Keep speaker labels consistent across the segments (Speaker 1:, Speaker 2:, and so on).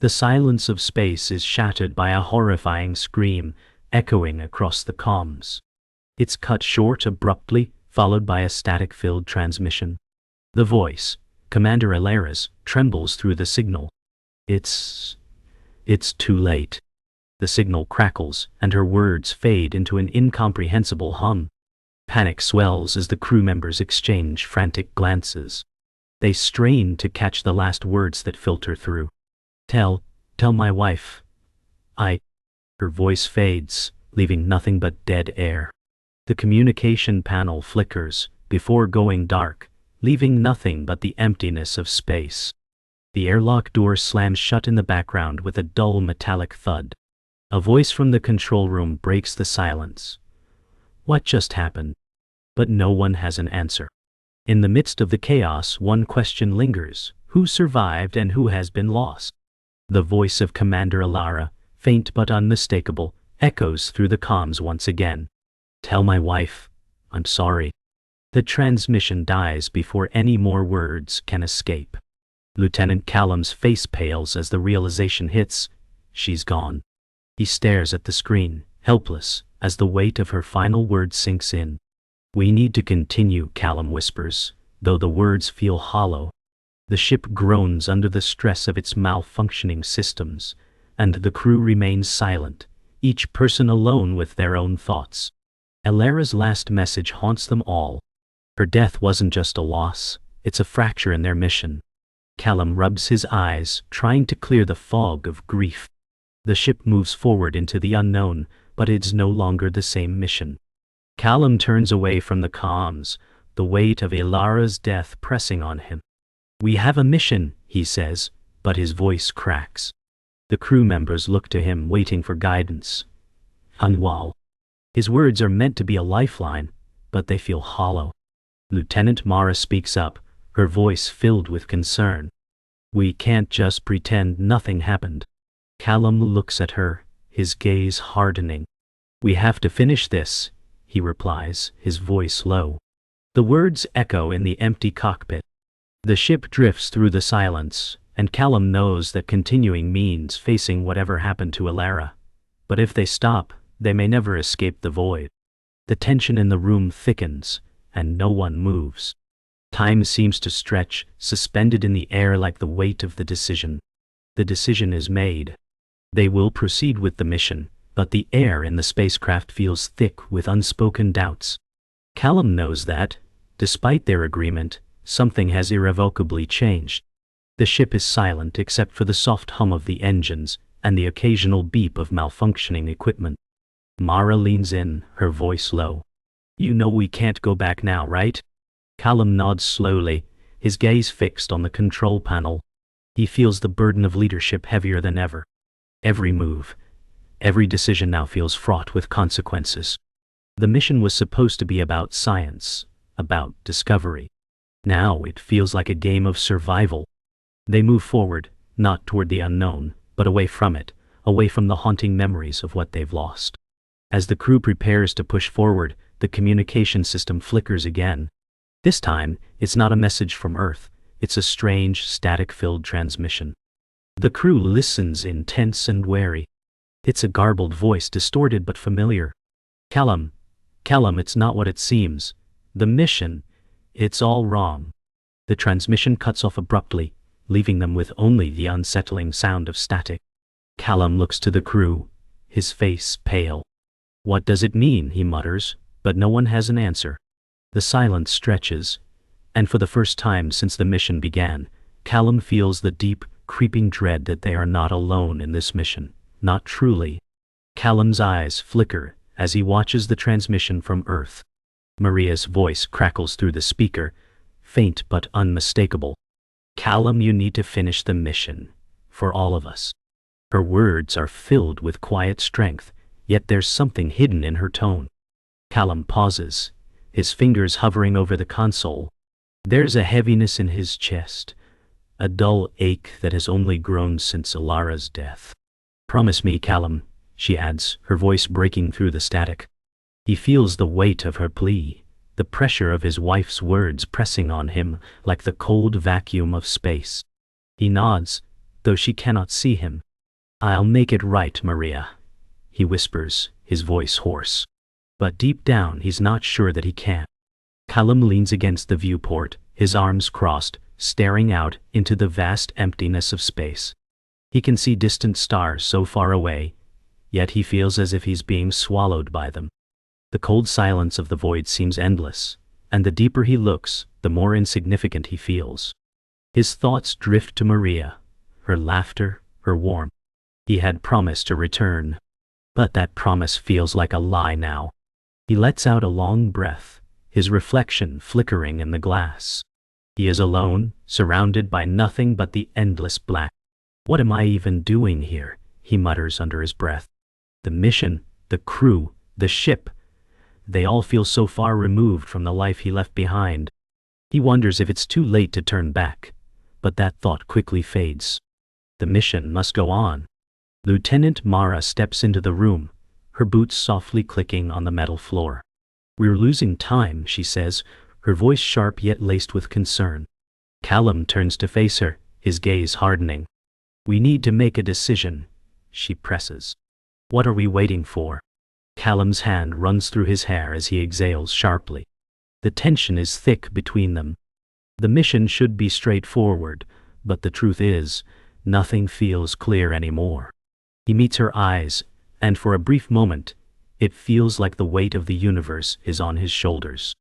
Speaker 1: The silence of space is shattered by a horrifying scream echoing across the comms. It's cut short abruptly, followed by a static-filled transmission. The voice, Commander Alara's, trembles through the signal. It's too late. The signal crackles, and her words fade into an incomprehensible hum. Panic swells as the crew members exchange frantic glances. They strain to catch the last words that filter through. Tell my wife. Her voice fades, leaving nothing but dead air. The communication panel flickers, before going dark, leaving nothing but the emptiness of space. The airlock door slams shut in the background with a dull metallic thud. A voice from the control room breaks the silence. What just happened? But no one has an answer. In the midst of the chaos, one question lingers: who survived and who has been lost? The voice of Commander Alara, faint but unmistakable, echoes through the comms once again. Tell my wife, I'm sorry. The transmission dies before any more words can escape. Lieutenant Callum's face pales as the realization hits: she's gone. He stares at the screen, helpless, as the weight of her final words sinks in. We need to continue, Callum whispers, though the words feel hollow. The ship groans under the stress of its malfunctioning systems, and the crew remains silent, each person alone with their own thoughts. Alara's last message haunts them all. Her death wasn't just a loss, it's a fracture in their mission. Callum rubs his eyes, trying to clear the fog of grief. The ship moves forward into the unknown, but it's no longer the same mission. Callum turns away from the comms, the weight of Alara's death pressing on him. We have a mission, he says, but his voice cracks. The crew members look to him, waiting for guidance. Unwal. His words are meant to be a lifeline, but they feel hollow. Lieutenant Mara speaks up, her voice filled with concern. We can't just pretend nothing happened. Callum looks at her, his gaze hardening. We have to finish this, he replies, his voice low. The words echo in the empty cockpit. The ship drifts through the silence, and Callum knows that continuing means facing whatever happened to Alara. But if they stop, they may never escape the void. The tension in the room thickens, and no one moves. Time seems to stretch, suspended in the air like the weight of the decision. The decision is made. They will proceed with the mission, but the air in the spacecraft feels thick with unspoken doubts. Callum knows that, despite their agreement, something has irrevocably changed. The ship is silent except for the soft hum of the engines and the occasional beep of malfunctioning equipment. Mara leans in, her voice low. You know we can't go back now, right? Callum nods slowly, his gaze fixed on the control panel. He feels the burden of leadership heavier than ever. Every move, every decision now feels fraught with consequences. The mission was supposed to be about science, about discovery. Now it feels like a game of survival. They move forward, not toward the unknown, but away from it, away from the haunting memories of what they've lost. As the crew prepares to push forward, the communication system flickers again. This time, it's not a message from Earth, it's a strange, static-filled transmission. The crew listens intense and wary. It's a garbled voice, distorted but familiar. Callum, it's not what it seems. The mission, it's all wrong. The transmission cuts off abruptly, leaving them with only the unsettling sound of static. Callum looks to the crew, his face pale. What does it mean, he mutters, but no one has an answer. The silence stretches, and for the first time since the mission began, Callum feels the deep, creeping dread that they are not alone in this mission, not truly. Callum's eyes flicker as he watches the transmission from Earth. Maria's voice crackles through the speaker, faint but unmistakable. Callum, you need to finish the mission, for all of us. Her words are filled with quiet strength, yet there's something hidden in her tone. Callum pauses, his fingers hovering over the console. There's a heaviness in his chest, a dull ache that has only grown since Alara's death. Promise me, Callum, she adds, her voice breaking through the static. He feels the weight of her plea, the pressure of his wife's words pressing on him like the cold vacuum of space. He nods, though she cannot see him. "I'll make it right, Maria," he whispers, his voice hoarse. But deep down he's not sure that he can. Callum leans against the viewport, his arms crossed, staring out into the vast emptiness of space. He can see distant stars so far away, yet he feels as if he's being swallowed by them. The cold silence of the void seems endless, and the deeper he looks, the more insignificant he feels. His thoughts drift to Maria, her laughter, her warmth. He had promised to return. But that promise feels like a lie now. He lets out a long breath, his reflection flickering in the glass. He is alone, surrounded by nothing but the endless black. "What am I even doing here?" he mutters under his breath. The mission, the crew, the ship, they all feel so far removed from the life he left behind. He wonders if it's too late to turn back, but that thought quickly fades. The mission must go on. Lieutenant Mara steps into the room, her boots softly clicking on the metal floor. "We're losing time," she says, her voice sharp yet laced with concern. Callum turns to face her, his gaze hardening. "We need to make a decision," she presses. "What are we waiting for?" Callum's hand runs through his hair as he exhales sharply. The tension is thick between them. The mission should be straightforward, but the truth is, nothing feels clear anymore. He meets her eyes, and for a brief moment, it feels like the weight of the universe is on his shoulders.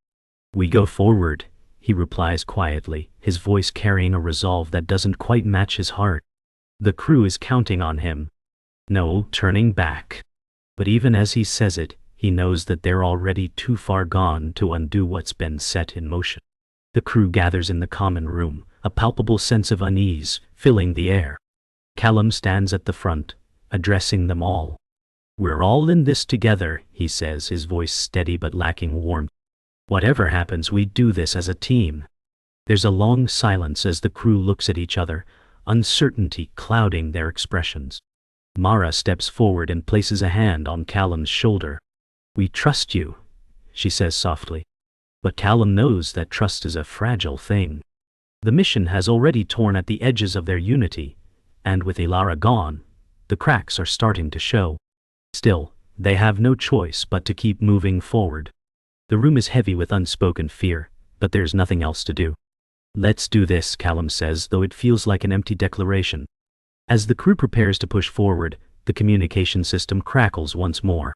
Speaker 1: "We go forward," he replies quietly, his voice carrying a resolve that doesn't quite match his heart. The crew is counting on him. No turning back. But even as he says it, he knows that they're already too far gone to undo what's been set in motion. The crew gathers in the common room, a palpable sense of unease filling the air. Callum stands at the front, addressing them all. "We're all in this together," he says, his voice steady but lacking warmth. "Whatever happens, we do this as a team." There's a long silence as the crew looks at each other, uncertainty clouding their expressions. Mara steps forward and places a hand on Callum's shoulder. "We trust you," she says softly. But Callum knows that trust is a fragile thing. The mission has already torn at the edges of their unity, and with Ilara gone, the cracks are starting to show. Still, they have no choice but to keep moving forward. The room is heavy with unspoken fear, but there's nothing else to do. "Let's do this," Callum says, though it feels like an empty declaration. As the crew prepares to push forward, the communication system crackles once more.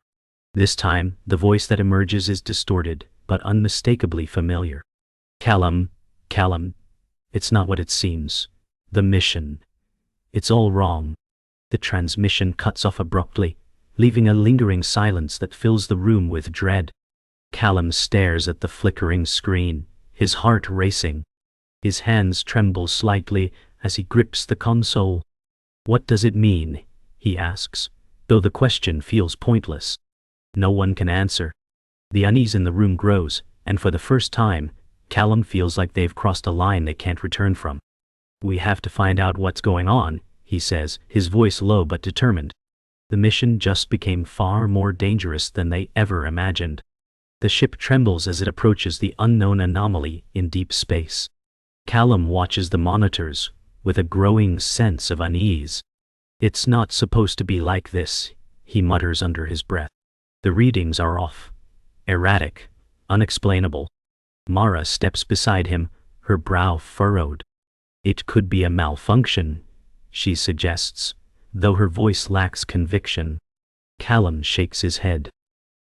Speaker 1: This time, the voice that emerges is distorted, but unmistakably familiar. Callum, it's not what it seems. The mission. It's all wrong." The transmission cuts off abruptly, leaving a lingering silence that fills the room with dread. Callum stares at the flickering screen, his heart racing. His hands tremble slightly as he grips the console. "What does it mean?" he asks, though the question feels pointless. No one can answer. The unease in the room grows, and for the first time, Callum feels like they've crossed a line they can't return from. "We have to find out what's going on," he says, his voice low but determined. The mission just became far more dangerous than they ever imagined. The ship trembles as it approaches the unknown anomaly in deep space. Callum watches the monitors, with a growing sense of unease. "It's not supposed to be like this," he mutters under his breath. The readings are off. Erratic, unexplainable. Mara steps beside him, her brow furrowed. "It could be a malfunction," she suggests, though her voice lacks conviction. Callum shakes his head.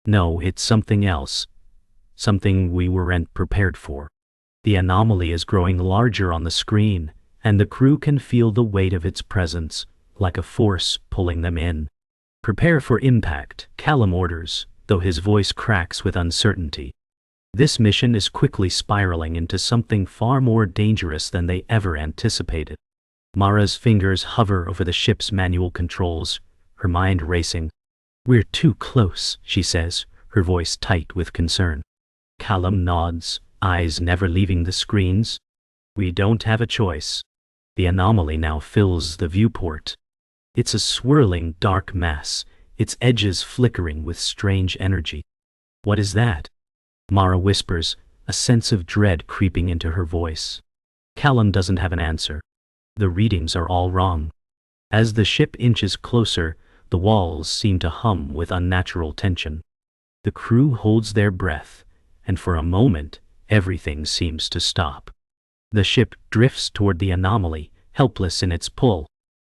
Speaker 1: "No, it's something else. Something we weren't prepared for." The anomaly is growing larger on the screen, and the crew can feel the weight of its presence, like a force pulling them in. "Prepare for impact," Callum orders, though his voice cracks with uncertainty. This mission is quickly spiraling into something far more dangerous than they ever anticipated. Mara's fingers hover over the ship's manual controls, her mind racing. "We're too close," she says, her voice tight with concern. Callum nods, eyes never leaving the screens. "We don't have a choice." The anomaly now fills the viewport. It's a swirling dark mass, its edges flickering with strange energy. "What is that?" Mara whispers, a sense of dread creeping into her voice. Callum doesn't have an answer. The readings are all wrong. As the ship inches closer, the walls seem to hum with unnatural tension. The crew holds their breath, and for a moment, everything seems to stop. The ship drifts toward the anomaly, helpless in its pull.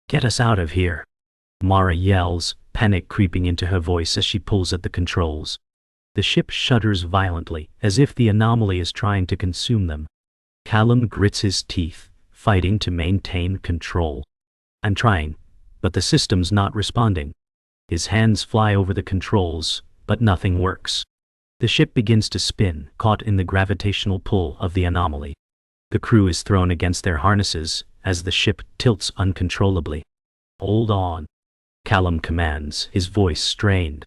Speaker 1: "Get us out of here!" Mara yells, panic creeping into her voice as she pulls at the controls. The ship shudders violently, as if the anomaly is trying to consume them. Callum grits his teeth, fighting to maintain control. "I'm trying, but the system's not responding." His hands fly over the controls, but nothing works. The ship begins to spin, caught in the gravitational pull of the anomaly. The crew is thrown against their harnesses as the ship tilts uncontrollably. "Hold on," Callum commands, his voice strained.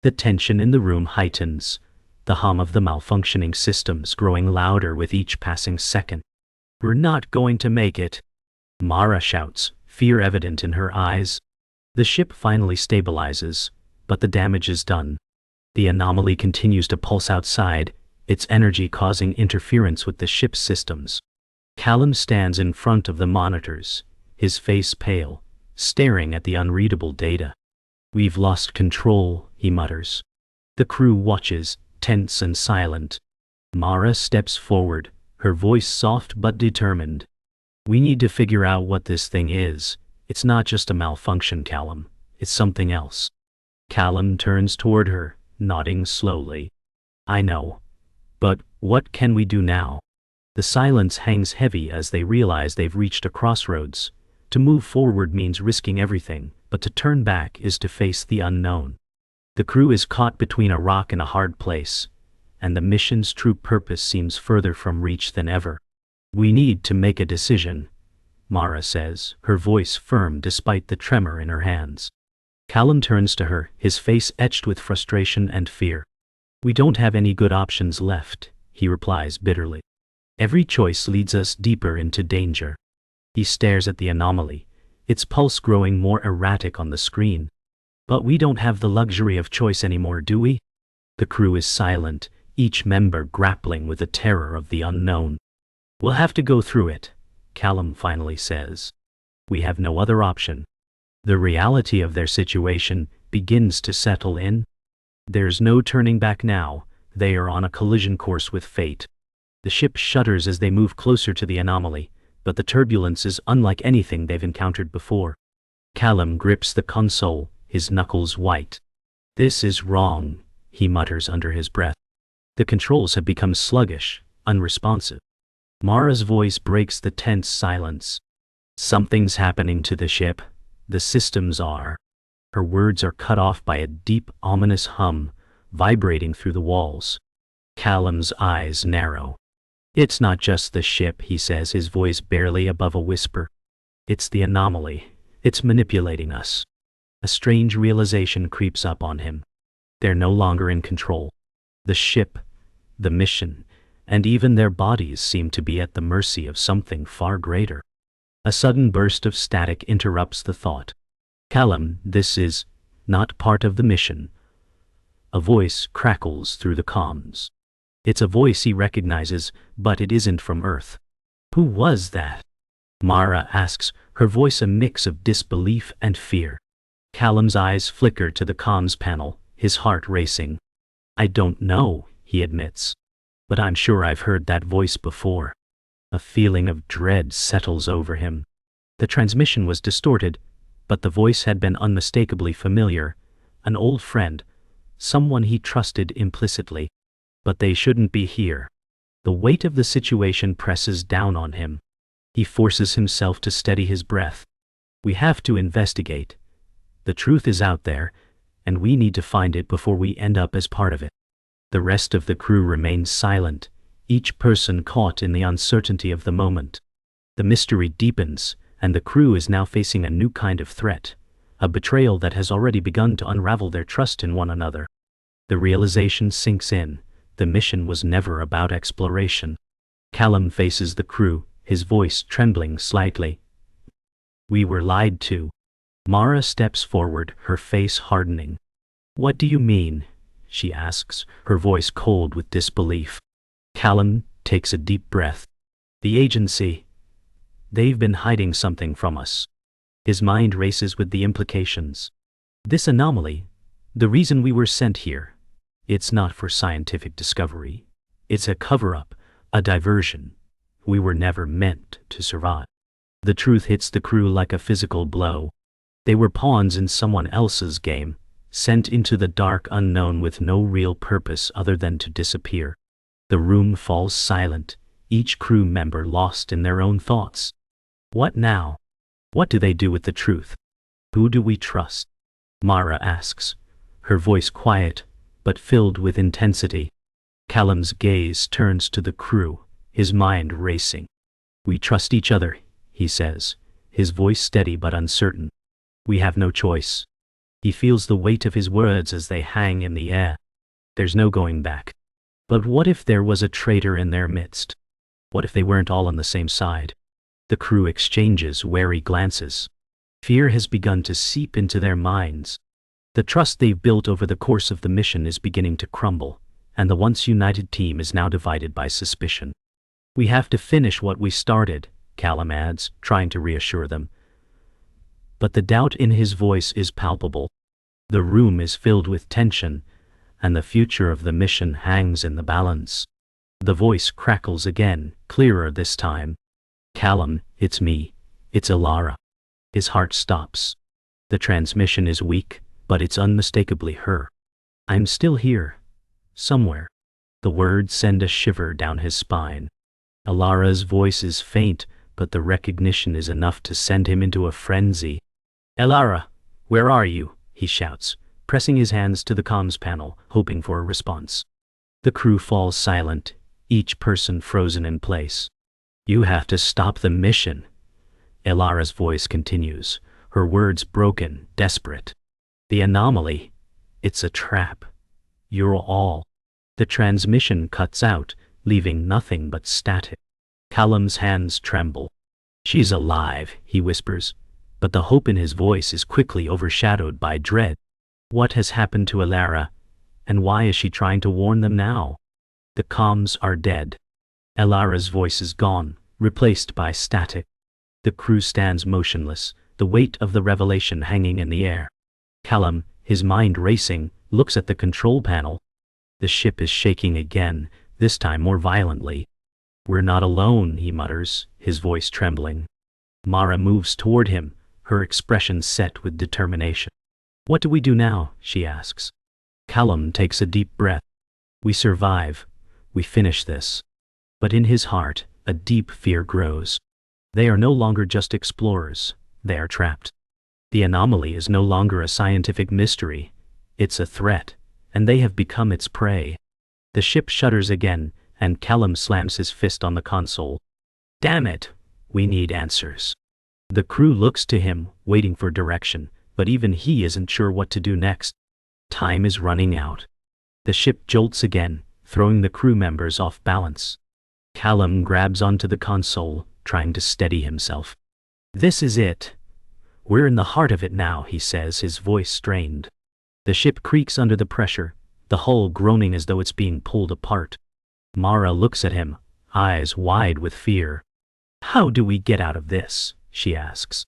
Speaker 1: The tension in the room heightens, the hum of the malfunctioning systems growing louder with each passing second. "We're not going to make it," Mara shouts, fear evident in her eyes. The ship finally stabilizes, but the damage is done. The anomaly continues to pulse outside, its energy causing interference with the ship's systems. Callum stands in front of the monitors, his face pale, staring at the unreadable data. "We've lost control," he mutters. The crew watches, tense and silent. Mara steps forward, her voice soft but determined. "We need to figure out what this thing is. It's not just a malfunction, Callum. It's something else." Callum turns toward her, nodding slowly. "I know. But what can we do now?" The silence hangs heavy as they realize they've reached a crossroads. To move forward means risking everything, but to turn back is to face the unknown. The crew is caught between a rock and a hard place, and the mission's true purpose seems further from reach than ever. "We need to make a decision," Mara says, her voice firm despite the tremor in her hands. Callum turns to her, his face etched with frustration and fear. "We don't have any good options left," he replies bitterly. "Every choice leads us deeper into danger." He stares at the anomaly, its pulse growing more erratic on the screen. "But we don't have the luxury of choice anymore, do we?" The crew is silent, each member grappling with the terror of the unknown. "We'll have to go through it," Callum finally says. "We have no other option." The reality of their situation begins to settle in. There's no turning back now. They are on a collision course with fate. The ship shudders as they move closer to the anomaly, but the turbulence is unlike anything they've encountered before. Callum grips the console, his knuckles white. "This is wrong," he mutters under his breath. The controls have become sluggish, unresponsive. Mara's voice breaks the tense silence. "Something's happening to the ship. The systems are." Her words are cut off by a deep, ominous hum, vibrating through the walls. Callum's eyes narrow. "It's not just the ship," he says, his voice barely above a whisper. "It's the anomaly. It's manipulating us." A strange realization creeps up on him. They're no longer in control. The ship, the mission, and even their bodies seem to be at the mercy of something far greater. A sudden burst of static interrupts the thought. "Callum, this is not part of the mission." A voice crackles through the comms. It's a voice he recognizes, but it isn't from Earth. "Who was that?" Mara asks, her voice a mix of disbelief and fear. Callum's eyes flicker to the comms panel, his heart racing. "I don't know," he admits. "But I'm sure I've heard that voice before." A feeling of dread settles over him. The transmission was distorted, but the voice had been unmistakably familiar, an old friend, someone he trusted implicitly. But they shouldn't be here. The weight of the situation presses down on him. He forces himself to steady his breath. "We have to investigate. The truth is out there, and we need to find it before we end up as part of it." The rest of the crew remains silent, each person caught in the uncertainty of the moment. The mystery deepens, and the crew is now facing a new kind of threat, a betrayal that has already begun to unravel their trust in one another. The realization sinks in. The mission was never about exploration. Callum faces the crew, his voice trembling slightly. "We were lied to." Mara steps forward, her face hardening. "What do you mean?" she asks, her voice cold with disbelief. Callum takes a deep breath. "The agency. They've been hiding something from us." His mind races with the implications. This anomaly, the reason we were sent here, it's not for scientific discovery. It's a cover-up, a diversion. We were never meant to survive. The truth hits the crew like a physical blow. They were pawns in someone else's game, sent into the dark unknown with no real purpose other than to disappear. The room falls silent, each crew member lost in their own thoughts. What now? What do they do with the truth? Who do we trust? Mara asks, her voice quiet, but filled with intensity. Callum's gaze turns to the crew, his mind racing. We trust each other, he says, his voice steady but uncertain. We have no choice. He feels the weight of his words as they hang in the air. There's no going back. But what if there was a traitor in their midst? What if they weren't all on the same side? The crew exchanges wary glances. Fear has begun to seep into their minds. The trust they've built over the course of the mission is beginning to crumble, and the once united team is now divided by suspicion. We have to finish what we started, Callum adds, trying to reassure them. But the doubt in his voice is palpable. The room is filled with tension, and the future of the mission hangs in the balance. The voice crackles again, clearer this time. Callum, it's me. It's Alara. His heart stops. The transmission is weak, but it's unmistakably her. I'm still here. Somewhere. The words send a shiver down his spine. Alara's voice is faint, but the recognition is enough to send him into a frenzy. Alara, where are you? He shouts, pressing his hands to the comms panel, hoping for a response. The crew falls silent, each person frozen in place. You have to stop the mission. Alara's voice continues, her words broken, desperate. The anomaly, it's a trap. You're all. The transmission cuts out, leaving nothing but static. Callum's hands tremble. She's alive, he whispers, but the hope in his voice is quickly overshadowed by dread. What has happened to Alara, and why is she trying to warn them now? The comms are dead. Alara's voice is gone, replaced by static. The crew stands motionless, the weight of the revelation hanging in the air. Callum, his mind racing, looks at the control panel. The ship is shaking again, this time more violently. We're not alone, he mutters, his voice trembling. Mara moves toward him, her expression set with determination. What do we do now? She asks. Callum takes a deep breath. We survive. We finish this. But in his heart, a deep fear grows. They are no longer just explorers. They are trapped. The anomaly is no longer a scientific mystery. It's a threat, and they have become its prey. The ship shudders again, and Callum slams his fist on the console. Damn it! We need answers. The crew looks to him, waiting for direction, but even he isn't sure what to do next. Time is running out. The ship jolts again, throwing the crew members off balance. Callum grabs onto the console, trying to steady himself. This is it. We're in the heart of it now, he says, his voice strained. The ship creaks under the pressure, the hull groaning as though it's being pulled apart. Mara looks at him, eyes wide with fear. How do we get out of this? She asks.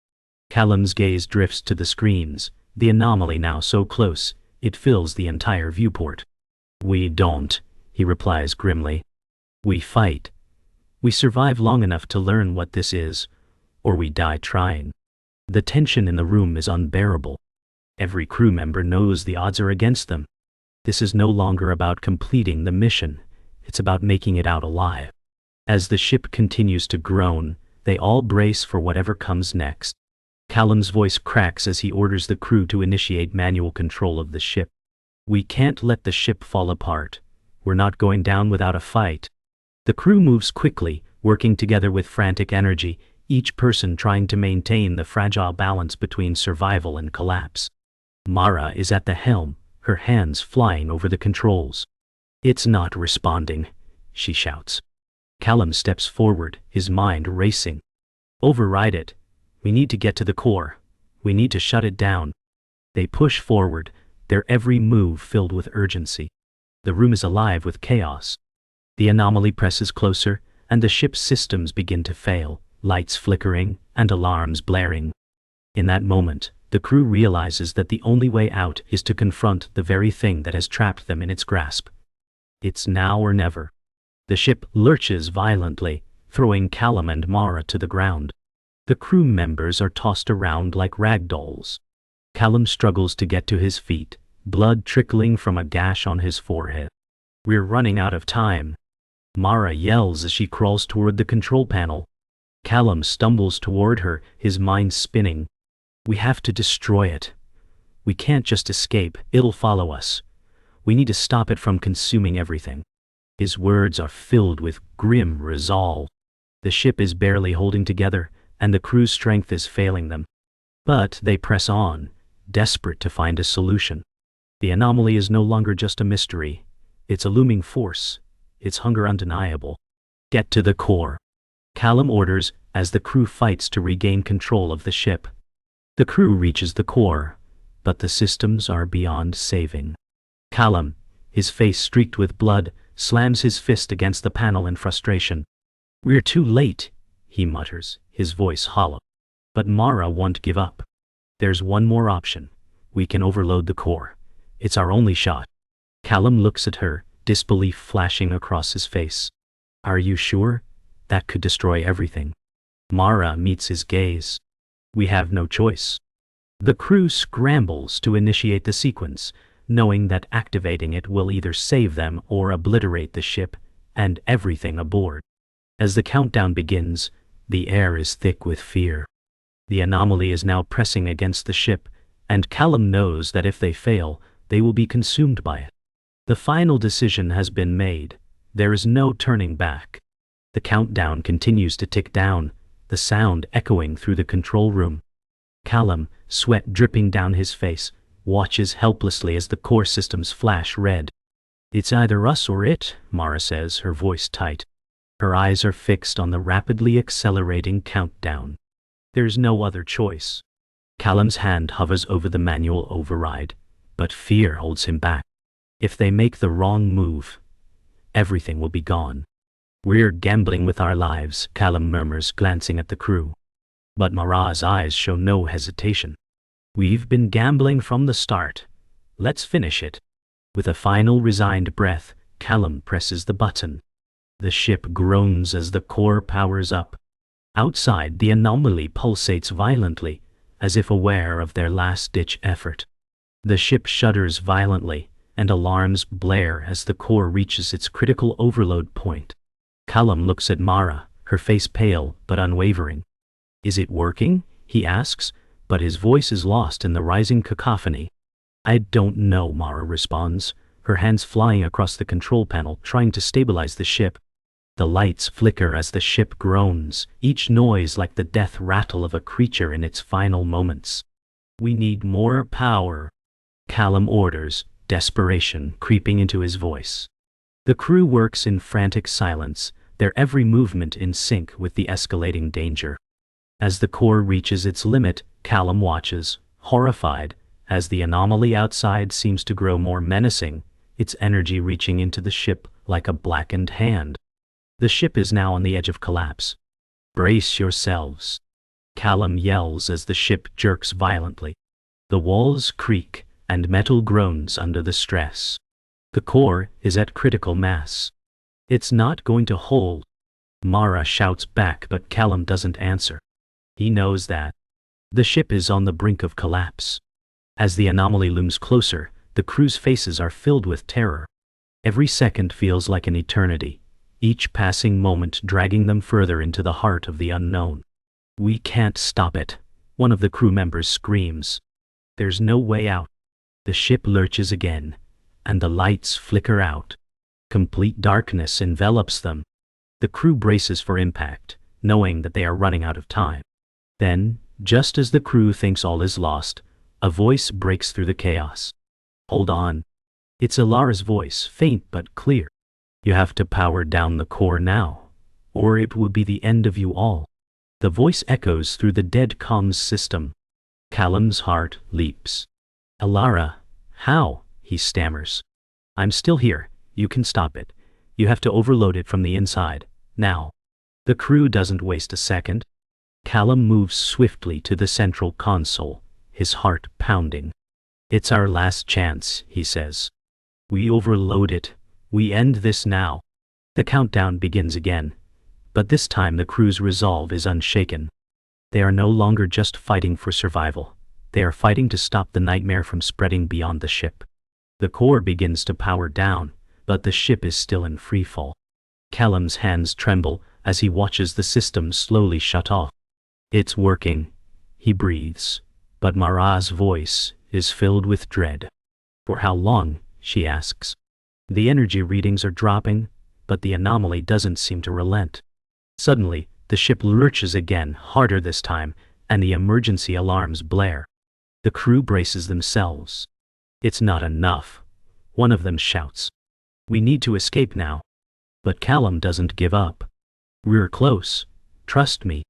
Speaker 1: Callum's gaze drifts to the screens, the anomaly now so close, it fills the entire viewport. We don't, he replies grimly. We fight. We survive long enough to learn what this is, or we die trying. The tension in the room is unbearable. Every crew member knows the odds are against them. This is no longer about completing the mission. It's about making it out alive. As the ship continues to groan, they all brace for whatever comes next. Callum's voice cracks as he orders the crew to initiate manual control of the ship. We can't let the ship fall apart. We're not going down without a fight. The crew moves quickly, working together with frantic energy, each person trying to maintain the fragile balance between survival and collapse. Mara is at the helm, her hands flying over the controls. It's not responding, she shouts. Callum steps forward, his mind racing. Override it. We need to get to the core. We need to shut it down. They push forward, their every move filled with urgency. The room is alive with chaos. The anomaly presses closer, and the ship's systems begin to fail, lights flickering and alarms blaring. In that moment, the crew realizes that the only way out is to confront the very thing that has trapped them in its grasp. It's now or never. The ship lurches violently, throwing Callum and Mara to the ground. The crew members are tossed around like rag dolls. Callum struggles to get to his feet, blood trickling from a gash on his forehead. "We're running out of time," Mara yells as she crawls toward the control panel. Callum stumbles toward her, his mind spinning. "We have to destroy it. We can't just escape, it'll follow us. We need to stop it from consuming everything." His words are filled with grim resolve. The ship is barely holding together, and the crew's strength is failing them. But they press on, desperate to find a solution. The anomaly is no longer just a mystery. It's a looming force, its hunger undeniable. "Get to the core," Callum orders as the crew fights to regain control of the ship. The crew reaches the core, but the systems are beyond saving. Callum, his face streaked with blood, slams his fist against the panel in frustration. "We're too late," he mutters, his voice hollow. But Mara won't give up. "There's one more option. We can overload the core. It's our only shot." Callum looks at her, disbelief flashing across his face. "Are you sure? That could destroy everything." Mara meets his gaze. "We have no choice." The crew scrambles to initiate the sequence, knowing that activating it will either save them or obliterate the ship and everything aboard. As the countdown begins, the air is thick with fear. The anomaly is now pressing against the ship, and Callum knows that if they fail, they will be consumed by it. The final decision has been made. There is no turning back. The countdown continues to tick down, the sound echoing through the control room. Callum, sweat dripping down his face, watches helplessly as the core systems flash red. "It's either us or it," Mara says, her voice tight. Her eyes are fixed on the rapidly accelerating countdown. There's no other choice. Callum's hand hovers over the manual override, but fear holds him back. If they make the wrong move, everything will be gone. "We're gambling with our lives," Callum murmurs, glancing at the crew. But Mara's eyes show no hesitation. "We've been gambling from the start. Let's finish it." With a final resigned breath, Callum presses the button. The ship groans as the core powers up. Outside, the anomaly pulsates violently, as if aware of their last-ditch effort. The ship shudders violently, and alarms blare as the core reaches its critical overload point. Callum looks at Mara, her face pale but unwavering. "Is it working?" he asks, but his voice is lost in the rising cacophony. "I don't know," Mara responds, her hands flying across the control panel, trying to stabilize the ship. The lights flicker as the ship groans, each noise like the death rattle of a creature in its final moments. "We need more power," Callum orders, desperation creeping into his voice. The crew works in frantic silence, their every movement in sync with the escalating danger. As the core reaches its limit, Callum watches, horrified, as the anomaly outside seems to grow more menacing, its energy reaching into the ship like a blackened hand. The ship is now on the edge of collapse. "Brace yourselves," Callum yells as the ship jerks violently. The walls creak, and metal groans under the stress. The core is at critical mass. "It's not going to hold," Mara shouts back, but Callum doesn't answer. He knows that. The ship is on the brink of collapse. As the anomaly looms closer, the crew's faces are filled with terror. Every second feels like an eternity, each passing moment dragging them further into the heart of the unknown. "We can't stop it," one of the crew members screams. There's no way out. The ship lurches again, and the lights flicker out. Complete darkness envelops them. The crew braces for impact, knowing that they are running out of time. Then, just as the crew thinks all is lost, a voice breaks through the chaos. "Hold on." It's Ilara's voice, faint but clear. "You have to power down the core now, or it will be the end of you all." The voice echoes through the dead comms system. Callum's heart leaps. "Ilara, how?" he stammers. "I'm still here. You can stop it. You have to overload it from the inside, now." The crew doesn't waste a second. Callum moves swiftly to the central console, his heart pounding. "It's our last chance," he says. "We overload it. We end this now." The countdown begins again, but this time the crew's resolve is unshaken. They are no longer just fighting for survival. They are fighting to stop the nightmare from spreading beyond the ship. The core begins to power down, but the ship is still in freefall. Callum's hands tremble as he watches the system slowly shut off. "It's working," he breathes, but Mara's voice is filled with dread. "For how long?" she asks. The energy readings are dropping, but the anomaly doesn't seem to relent. Suddenly, the ship lurches again, harder this time, and the emergency alarms blare. The crew braces themselves. "It's not enough," one of them shouts. "We need to escape now." But Callum doesn't give up. "We're close. Trust me."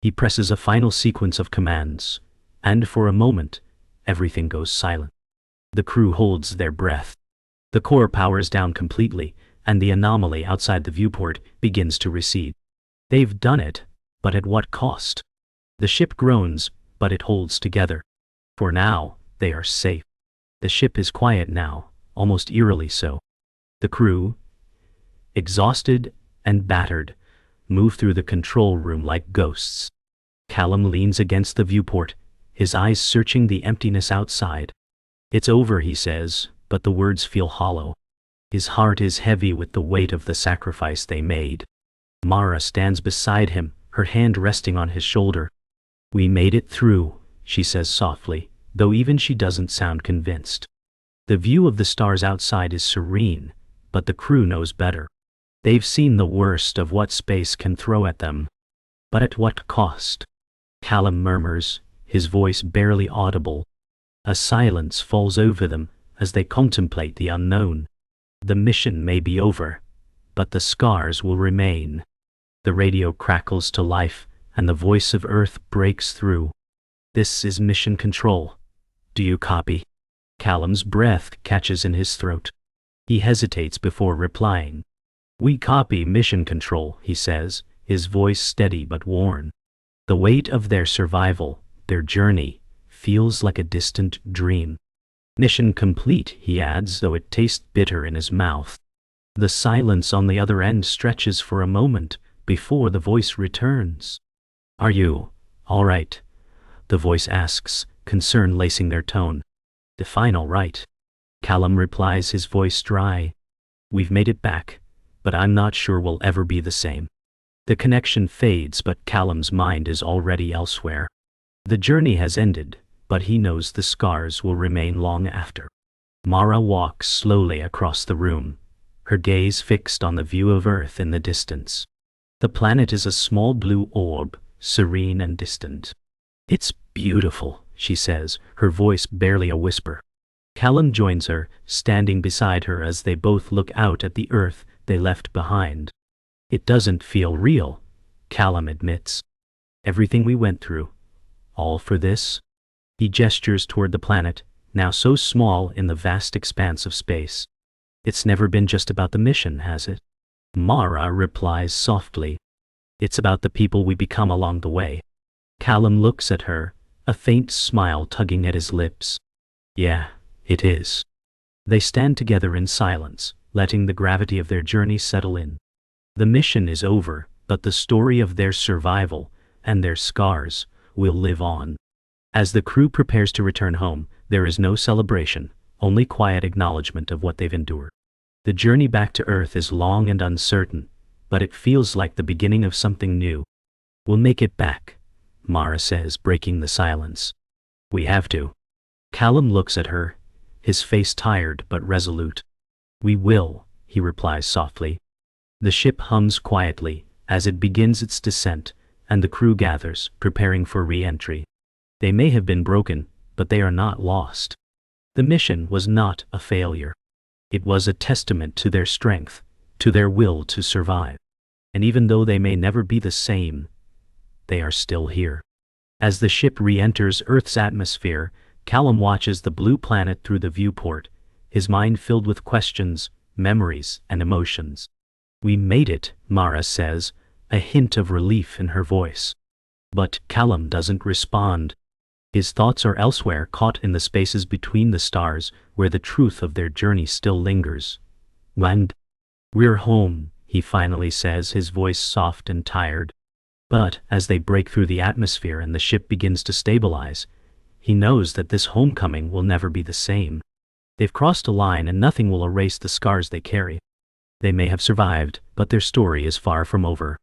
Speaker 1: He presses a final sequence of commands, and for a moment, everything goes silent. The crew holds their breath. The core powers down completely, and the anomaly outside the viewport begins to recede. They've done it, but at what cost? The ship groans, but it holds together. For now, they are safe. The ship is quiet now, almost eerily so. The crew, exhausted and battered, move through the control room like ghosts. Callum leans against the viewport, his eyes searching the emptiness outside. "It's over," he says, but the words feel hollow. His heart is heavy with the weight of the sacrifice they made. Mara stands beside him, her hand resting on his shoulder. "We made it through," she says softly, though even she doesn't sound convinced. The view of the stars outside is serene, but the crew knows better. They've seen the worst of what space can throw at them. But at what cost? Callum murmurs, his voice barely audible. A silence falls over them as they contemplate the unknown. The mission may be over, but the scars will remain. The radio crackles to life, and the voice of Earth breaks through. "This is Mission Control. Do you copy?" Callum's breath catches in his throat. He hesitates before replying. "We copy, Mission Control," he says, his voice steady but worn. The weight of their survival, their journey, feels like a distant dream. "Mission complete," he adds, though it tastes bitter in his mouth. The silence on the other end stretches for a moment before the voice returns. "Are you all right?" the voice asks, concern lacing their tone. "Define all right." Callum replies, his voice dry. "We've made it back, but I'm not sure we'll ever be the same." The connection fades, but Callum's mind is already elsewhere. The journey has ended, but he knows the scars will remain long after. Mara walks slowly across the room, her gaze fixed on the view of Earth in the distance. The planet is a small blue orb, serene and distant. "It's beautiful," she says, her voice barely a whisper. Callum joins her, standing beside her as they both look out at the Earth they left behind. "It doesn't feel real," Callum admits. "Everything we went through, all for this?" He gestures toward the planet, now so small in the vast expanse of space. "It's never been just about the mission, has it?" Mara replies softly. "It's about the people we become along the way." Callum looks at her, a faint smile tugging at his lips. "Yeah, it is." They stand together in silence, letting the gravity of their journey settle in. The mission is over, but the story of their survival and their scars will live on. As the crew prepares to return home, there is no celebration, only quiet acknowledgement of what they've endured. The journey back to Earth is long and uncertain, but it feels like the beginning of something new. "We'll make it back," Mara says, breaking the silence. "We have to." Callum looks at her, his face tired but resolute. "We will," he replies softly. The ship hums quietly as it begins its descent, and the crew gathers, preparing for re-entry. They may have been broken, but they are not lost. The mission was not a failure. It was a testament to their strength, to their will to survive. And even though they may never be the same, they are still here. As the ship re-enters Earth's atmosphere, Callum watches the blue planet through the viewport, his mind filled with questions, memories, and emotions. "We made it," Mara says, a hint of relief in her voice. But Callum doesn't respond. His thoughts are elsewhere, caught in the spaces between the stars, where the truth of their journey still lingers. "And we're home," he finally says, his voice soft and tired. But as they break through the atmosphere and the ship begins to stabilize, he knows that this homecoming will never be the same. They've crossed a line and nothing will erase the scars they carry. They may have survived, but their story is far from over.